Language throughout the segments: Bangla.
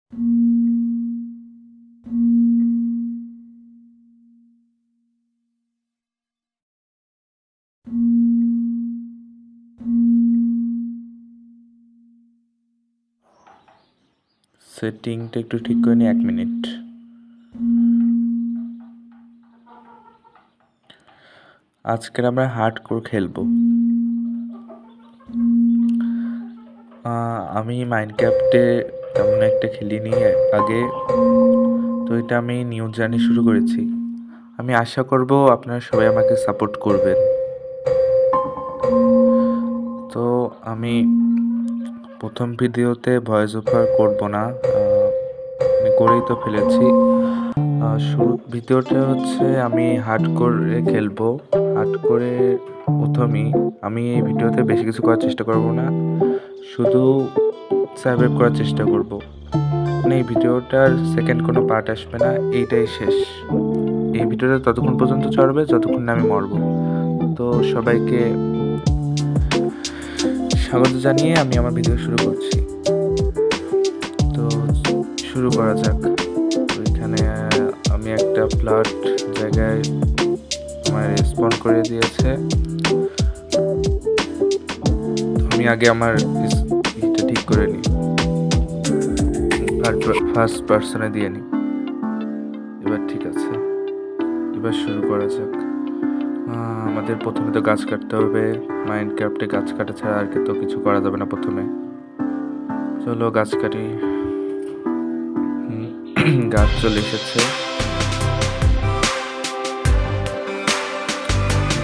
সেটিংটা একটু ঠিক করে নিই, 1 মিনিট। আজকের আমরা হার্ডকোর খেলবো। আমি মাইনক্রাফটে তেমন একটা খেলিনি আগে, তো এটা আমি নিউ জার্নি শুরু করেছি। আমি আশা করব আপনারা সবাই আমাকে সাপোর্ট করবেন। তো আমি প্রথম ভিডিওতে ভয়েস ওভার করবো না, আমি করেই তো ফেলেছি। শুরু ভিডিওটা হচ্ছে আমি হার্ডকোরে খেলবো। হার্ডকোরে প্রথমেই আমি এই ভিডিওতে বেশি কিছু করার চেষ্টা করব না, শুধু সার্ভাইভ করার চেষ্টা করব। মানে এই ভিডিওটার সেকেন্ড কোনো পার্ট আসবে না, এইটাই শেষ। এই ভিডিওটা ততক্ষণ পর্যন্ত চলবে যতক্ষণ না আমি মরব। তো সবাইকে স্বাগত জানিয়ে আমি আমার ভিডিও শুরু করছি। তো শুরু করা যাক। তো এখানে আমি একটা ফ্ল্যাট জায়গায় আমার স্পন করে দিয়েছে। আমি আগে আমার এটা ঠিক করে নিই, ফার্স্ট পার্সনে দিয়ে নিই। এবার ঠিক আছে, এবার শুরু করা যাক। আমাদের প্রথমে তো গাছ কাটতে হবে। মাইনক্রাফটে গাছ কাটা ছাড়া আর তো কিছু করা যাবে না। প্রথমে চলো গাছ কাটি। গাছ চলে এসেছে,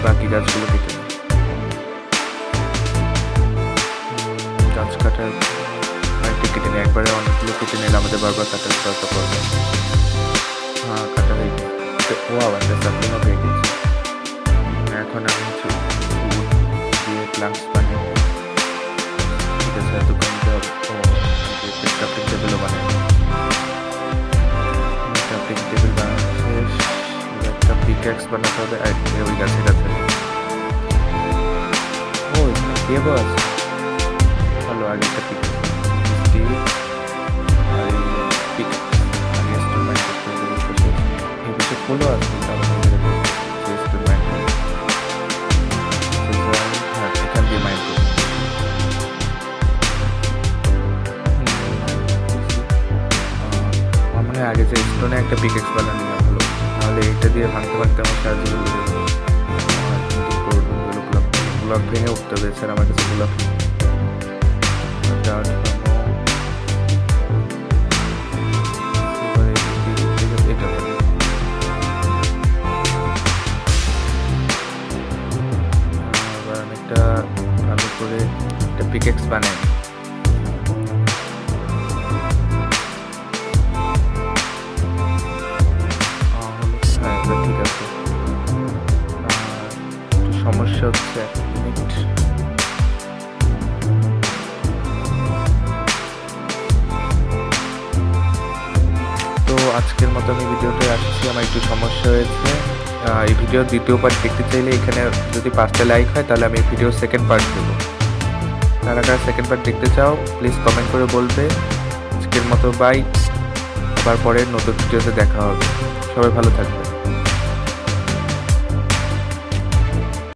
বাকি গাছগুলো কেটে নিই। গাছ কাটার কয়েকটি কেটে নিই, একবারে অনেকগুলো কেটে নিলে আমাদের বারবার কাটার দরকার পড়বে। কাটা হয়ে গেছে। ওয়াও, একটা সাপ্লিংও পেয়ে গেছি। এখন আমি দিয়ে প্লান্টস বানিয়ে, ঠিক আছে, এতক্ষণ দিতে হবে। ক্রাফটিং টেবিলও বানিয়ে, ক্রাফটিং টেবিল বানানো শেষ। একটা পিক্যাক্স বানাতে হবে ওই গাছে গাছে। ও এখানে কেবল আছে, ভালো। আগে একটা পিক্যাক্স আর পিক্যাক্স আগে ইনস্টলমেন্ট করতে হবে। এই বিষয়ে ফুলও আছে, এখান দিয়ে মাইন্ড করবো। মানে আগে যে স্টোনে একটা পিকেক্স বানানো না ভালো, নাহলে এটা দিয়ে ভাঙতে ভাঙতে আমার সাহায্য করে দেবে। ব্লক ভেঙে উঠতে হবে, স্যার আমার কাছে ব্লক ভালো করে একটা পিকেক্স বানাই। ঠিক আছে, সমস্যা হচ্ছে 1 মিনিট। তো আজকের মতো আমি ভিডিওতে আসছি। আমার একটু সমস্যা হয়েছে। এই ভিডিওর দ্বিতীয় পার্ট দেখতে চাইলে এখানে যদি 5টা লাইক হয় তাহলে আমি এই ভিডিওর সেকেন্ড পার্ট দেবো। কারা কারা সেকেন্ড পার্ট দেখতে চাও প্লিজ কমেন্ট করে বলবে। আজকের মতো বাই, আবার পরের নতুন ভিডিওতে দেখা হবে। সবাই ভালো থাকবে।